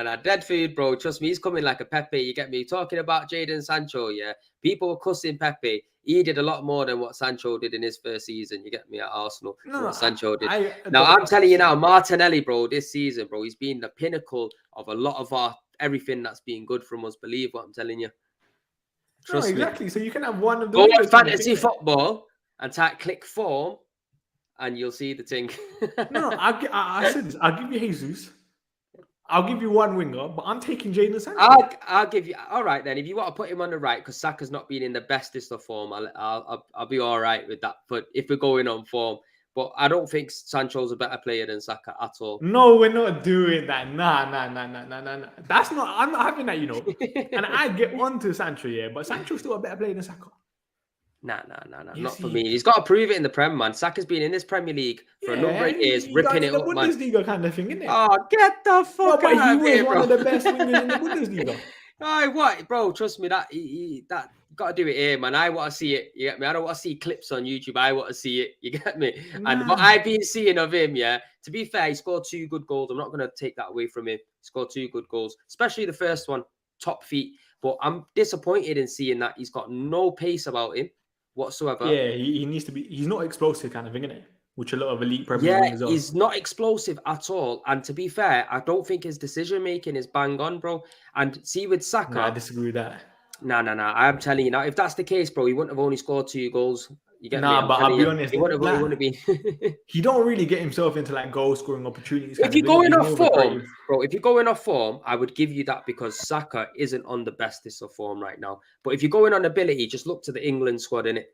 No. Dead food, bro. Trust me, he's coming like a Pepe. You get me? Talking about Jadon Sancho, yeah. People were cussing Pepe. He did a lot more than what Sancho did in his first season. You get me at Arsenal. What Sancho did. I'm telling you now, Martinelli, bro, this season, bro, he's been the pinnacle of a lot of everything that's been good from us. Believe what I'm telling you. Trust me. Exactly. So you can have one of the. Go on fantasy football and type click form. And you'll see the thing. I said this. I'll give you Jesus. I'll give you one winger, but I'm taking Jadon Sancho. I'll give you. All right, then. If you want to put him on the right, because Saka's not been in the bestest of form, I'll be all right with that. But if we're going on form, but I don't think Sancho's a better player than Saka at all. No, we're not doing that. Nah. That's not. I'm not having that, you know. And I get on to Sancho, yeah, but Sancho's still a better player than Saka. Nah, Yes, not for me. He's got to prove it in the Prem, man. Saka's been in this Premier League for a number of years, he ripping done it in the up, man. Bundesliga kind of thing, isn't it? Oh, get the fuck but out he of was here, one bro. of the best wingers in the Bundesliga. Oh, what, bro? Trust me, that got to do it here, man. I want to see it. You get me? I don't want to see clips on YouTube. I want to see it. You get me? And what I've been seeing of him, yeah. To be fair, he scored 2 good goals. I'm not going to take that away from him. He scored 2 good goals, especially the first one, top feet. But I'm disappointed in seeing that he's got no pace about him whatsoever. Yeah, he needs to be. He's not explosive kind of thing, isn't it? Which a lot of elite Premier League wingers are. He's not explosive at all. And to be fair, I don't think his decision making is bang on, bro. And see with Saka, No, I disagree with that. No. I'm telling you now, if that's the case, bro, he wouldn't have only scored 2 goals. You get me? But I'll be honest. He wouldn't have been. He don't really get himself into like goal scoring opportunities. If you're going off form, bro, if you're going off form, I would give you that because Saka isn't on the bestest of form right now. But if you're going on ability, just look to the England squad, innit?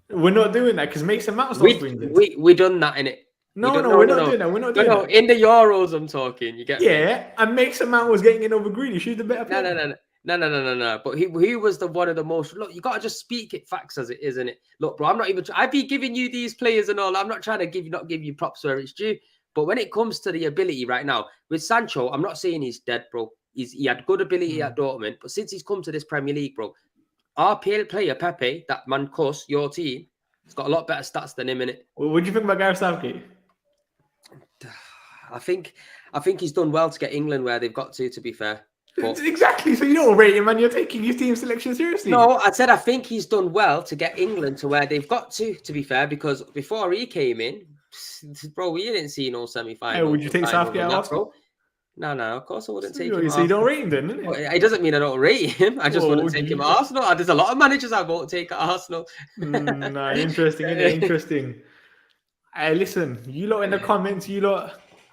We're not doing that because Mason Mount we done that, innit? No, we're not doing that. We're not doing that. In the Euros, I'm talking. You get me? Yeah, and Mason Mount was getting in over Grealish. Who's the better player? No. But he was the one of the most. Look, you gotta just speak it facts as it is, innit? Look, bro, I'm not even. I've been giving you these players and all. I'm not trying to give you props where it's due. But when it comes to the ability right now with Sancho, I'm not saying he's dead, bro. He had good ability at Dortmund, but since he's come to this Premier League, bro, our player Pepe, that man cuss your team, he's got a lot better stats than him, innit? What do you think about Gareth Southgate? I think he's done well to get England where they've got to be fair. But exactly. So you don't rate him, man. You're taking his team selection seriously. No, I said I think he's done well to get England to where they've got to be fair, because before he came in, bro, we didn't see no semi-final. Hey, would you take Southgate out? No, of course I wouldn't take him. So you don't rate him then, isn't it? Well, it doesn't mean I don't rate him. I just wouldn't take him at Arsenal. There's a lot of managers I won't take at Arsenal. Interesting, isn't it? Interesting. Hey, listen, you lot in the comments,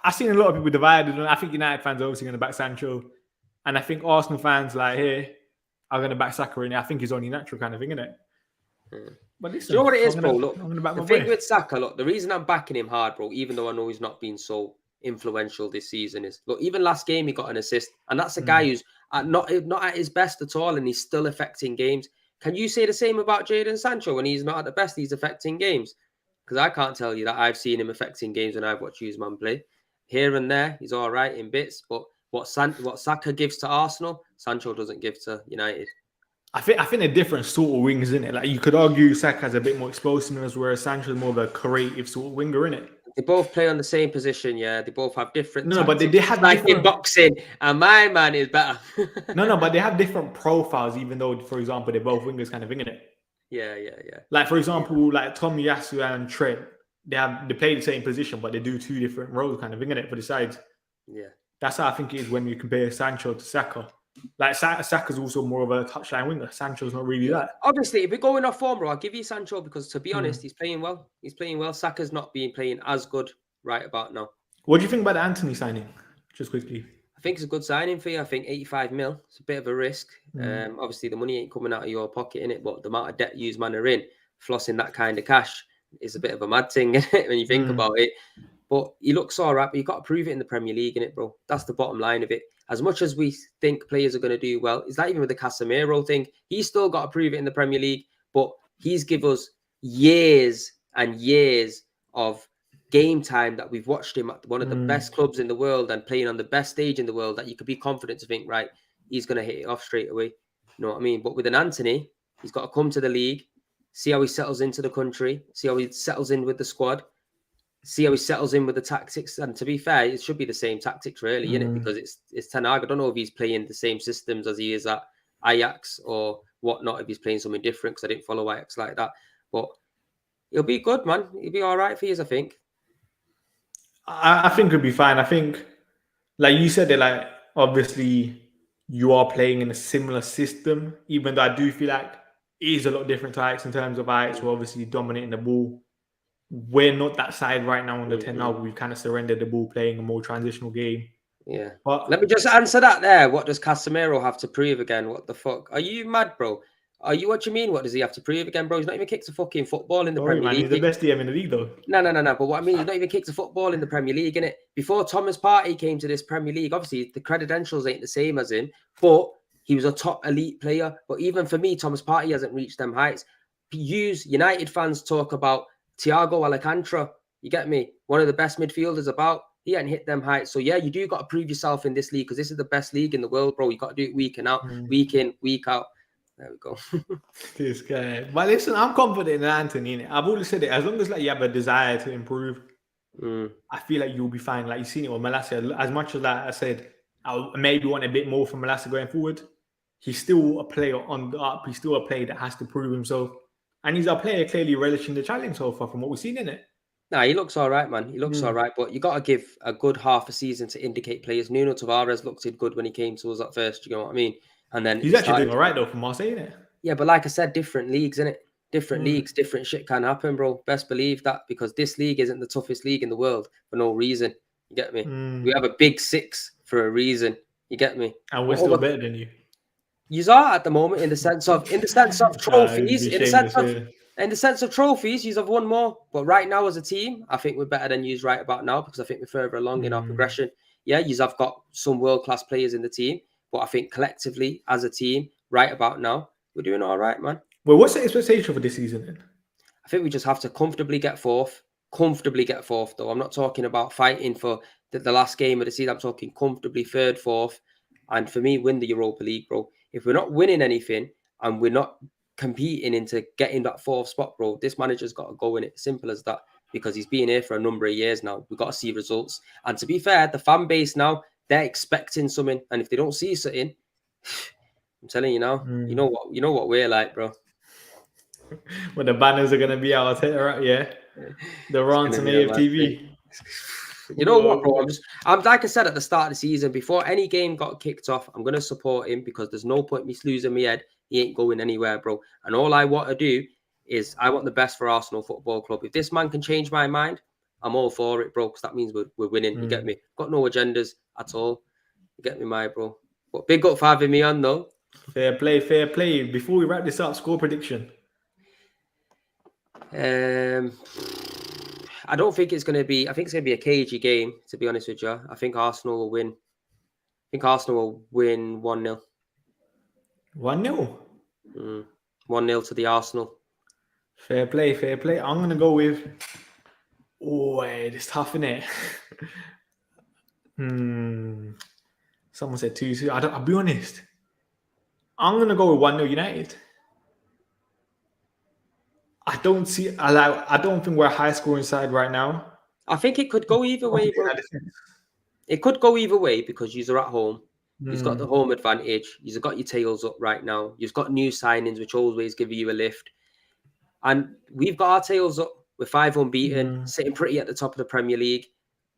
I've seen a lot of people divided. I think United fans are obviously going to back Sancho. And I think Arsenal fans are going to back Saka in it. I think he's only natural kind of thing, isn't it? But listen, do you know what it is, bro? Look, the thing with Saka, look, the reason I'm backing him hard, bro, even though I know he's not been so influential this season, is look, even last game he got an assist, and that's a guy who's not at his best at all, and he's still affecting games. Can you say the same about Jadon Sancho when he's not at the best? He's affecting games, because I can't tell you that I've seen him affecting games when I've watched Usman play. Here and there, he's all right in bits, but what Saka gives to Arsenal, Sancho doesn't give to United. I think they're different sort of wings, isn't it? Like you could argue Saka has a bit more explosiveness, whereas Sancho is more of a creative sort of winger, isn't it? They both play on the same position, yeah. They both have different. No, but they have like in boxing, and my man is better. no, but they have different profiles, even though, for example, they're both wingers, kind of thing, isn't it? Yeah. Like for example, like Tomiyasu and Trent, they play the same position, but they do 2 different roles, kind of thing, isn't it, for the sides? Yeah. That's how I think it is when you compare Sancho to Saka. Like Saka's also more of a touchline winger. Sancho's not really that. Obviously, if we're going off form, bro, I'll give you Sancho because, to be honest, he's playing well. Saka's not playing as good right about now. What do you think about the Antony signing? Just quickly. I think it's a good signing for you. I think 85 mil. It's a bit of a risk. Obviously, the money ain't coming out of your pocket, innit? But the amount of debt you man are in, flossing that kind of cash is a bit of a mad thing, innit, when you think about it. But he looks all right, but you've got to prove it in the Premier League, innit, bro? That's the bottom line of it. As much as we think players are going to do well, it's not even with the Casemiro thing. He's still got to prove it in the Premier League, but he's given us years and years of game time that we've watched him at one of the best clubs in the world and playing on the best stage in the world, that you could be confident to think, right, he's going to hit it off straight away. You know what I mean? But with an Antony, he's got to come to the league, see how he settles into the country, see how he settles in with the squad, see how he settles in with the tactics. And to be fair, it should be the same tactics, really, innit? Because it's Ten Hag. I don't know if he's playing the same systems as he is at Ajax or whatnot, if he's playing something different, because I didn't follow Ajax like that. But he'll be good, man. He'll be all right for you, I think. I think it'll be fine. I think, like you said, like obviously you are playing in a similar system, even though I do feel like it is a lot different to Ajax in terms of Ajax, we're obviously dominating the ball. We're not that side right now on the 10 now. We've kind of surrendered the ball, playing a more transitional game. Yeah. But let me just answer that there. What does Casemiro have to prove again? What the fuck? Are you mad, bro? What do you mean? What does he have to prove again, bro? He's not even kicked a fucking football in the Premier League. He's the best DM in the league, though. No. But what I mean, he's not even kicked a football in the Premier League, innit? Before Thomas Partey came to this Premier League, obviously the credentials ain't the same as him, but he was a top elite player. But even for me, Thomas Partey hasn't reached them heights. United fans talk about Thiago Alcantara. You get me? One of the best midfielders about. He hadn't hit them heights. So, yeah, you do got to prove yourself in this league because this is the best league in the world, bro. You got to do it week in, week out. There we go. This guy. But listen, I'm confident in Antony. I've always said it. As long as like you have a desire to improve, I feel like you'll be fine. Like you've seen it with Malacia. As much as like I said, I maybe want a bit more from Malacia going forward. He's still a player on the up. He's still a player that has to prove himself. And he's a player clearly relishing the challenge so far from what we've seen in it. Nah, he looks all right, man. He looks all right. But you got to give a good half a season to indicate players. Nuno Tavares looked good when he came to us at first. You know what I mean? And then he's actually doing all right, though, for Marseille, isn't it? Yeah, but like I said, different leagues, innit? Different leagues, different shit can happen, bro. Best believe that because this league isn't the toughest league in the world for no reason. You get me? We have a big six for a reason. You get me? And we're still better than you. You are at the moment in the sense of trophies. In the sense of trophies, you have won more. But right now, as a team, I think we're better than you right about now because I think we're further along in our progression. Yeah, you have got some world-class players in the team, but I think collectively, as a team, right about now, we're doing all right, man. Well, what's the expectation for this season then? I think we just have to comfortably get fourth. Though. I'm not talking about fighting for the last game of the season. I'm talking comfortably third, fourth. And for me, win the Europa League, bro. If we're not winning anything and we're not competing into getting that fourth spot, bro, this manager's got to go in it. Simple as that. Because he's been here for a number of years now. We've got to see results. And to be fair, the fan base now, they're expecting something. And if they don't see something, I'm telling you now, you know what we're like, bro. When the banners are gonna be out, right? Yeah, the rants on AFTV. You know what, bro? I'm like I said at the start of the season, before any game got kicked off, I'm gonna support him because there's no point me losing my head. He ain't going anywhere, bro. And all I want to do is I want the best for Arsenal Football Club. If this man can change my mind, I'm all for it, bro. Because that means we're winning. You get me? Got no agendas at all. You get me, my bro. But big up for having me on, though. Fair play. Before we wrap this up, score prediction. I don't think it's going to be. I think it's going to be a cagey game. To be honest with you, I think Arsenal will win. I think Arsenal will win 1-0. 1-0. 1-0 to the Arsenal. Fair play. I'm going to go with. Oh, it's tough, isn't it? Someone said 2-2. I'll be honest. I'm going to go with 1-0 United. I don't think we're a high scoring side right now. I think it could go either way, bro. It could go either way because you're at home. You've got the home advantage. You've got your tails up right now. You've got new signings, which always give you a lift. And we've got our tails up. We're 5 unbeaten, sitting pretty at the top of the Premier League.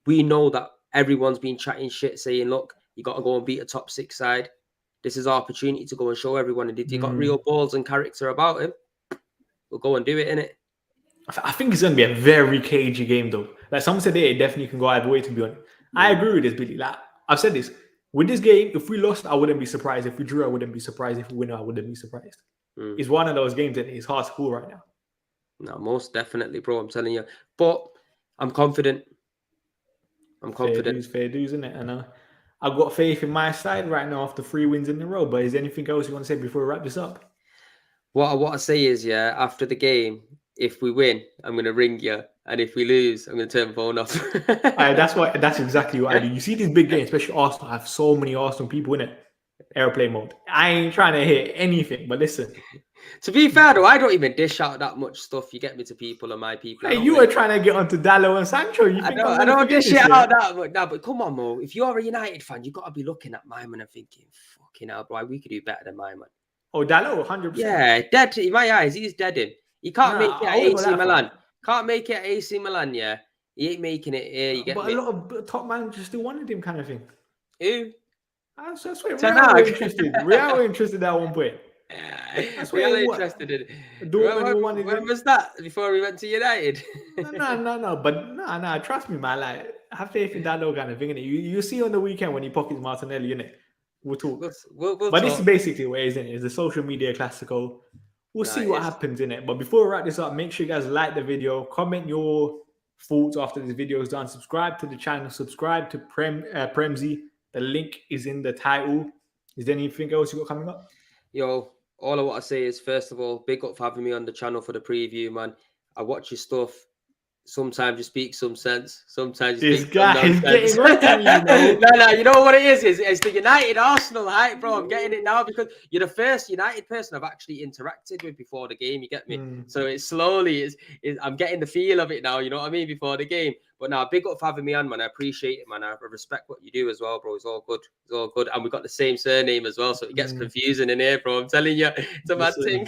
We know that everyone's been chatting shit, saying, look, you got to go and beat a top 6 side. This is our opportunity to go and show everyone. And if you got real balls and character about him, we'll go and do it, innit? I think it's going to be a very cagey game, though. Like someone said, it definitely can go either way, to be honest. I agree with this, Billy. Like I've said this. With this game, if we lost, I wouldn't be surprised. If we drew, I wouldn't be surprised. If we win, I wouldn't be surprised. It's one of those games that is hard to call right now. No, most definitely, bro. I'm telling you. But I'm confident. Fair dues, isn't it? And I've got faith in my side right now after 3 wins in a row. But is there anything else you want to say before we wrap this up? What I want to say is, after the game, if we win, I'm going to ring you. And if we lose, I'm going to turn the phone off. That's exactly what I do. You see these big games, especially Arsenal, I have so many Arsenal people in it. Airplane mode. I ain't trying to hear anything, but listen. To be fair, though, I don't even dish out that much stuff. You get me to people and my people. Hey, you were trying to get onto Dallo and Sancho. I don't dish it out that much. No, but come on, Mo. If you're a United fan, you've got to be looking at my man and thinking, fucking hell, bro, we could do better than my man. Oh, Dallo, 100%. Yeah, dead in my eyes. He's dead in. He can't make it at AC Milan. Can't make it at AC Milan, yeah. He ain't making it here. You get me? But a lot of top managers still wanted him, kind of thing. Who? I swear, Real were interested. Real were interested at one point. Real interested in it. When was that? Before we went to United? No. But trust me, man. Like, have faith in that little kind of thing. You see on the weekend when he pockets Martinelli, innit? We'll talk. We'll but talk. This is basically what it is, innit? It's the social media classical. We'll see what happens in it. But before we wrap this up, make sure you guys like the video, comment your thoughts after this video is done, subscribe to the channel, subscribe to Premzy. The link is in the title. Is there anything else you got coming up? Yo, all I want to say is, first of all, big up for having me on the channel for the preview, man. I watch your stuff. Sometimes you speak some sense. Sometimes you This speak some guy is nonsense. getting wrecked, you know. No, you know what it is? It's the United Arsenal hype, bro. I'm getting it now because you're the first United person I've actually interacted with before the game. You get me? So it's slowly I'm getting the feel of it now. You know what I mean? Before the game. But now, big up for having me on, man. I appreciate it, man. I respect what you do as well, bro. It's all good. It's all good. And we got the same surname as well, so it gets confusing in here, bro. I'm telling you, it's a mad thing.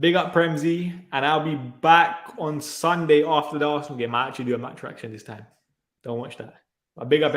Big up Premzy, and I'll be back on Sunday after the Arsenal game. I actually do a match reaction this time. Don't watch that. But big up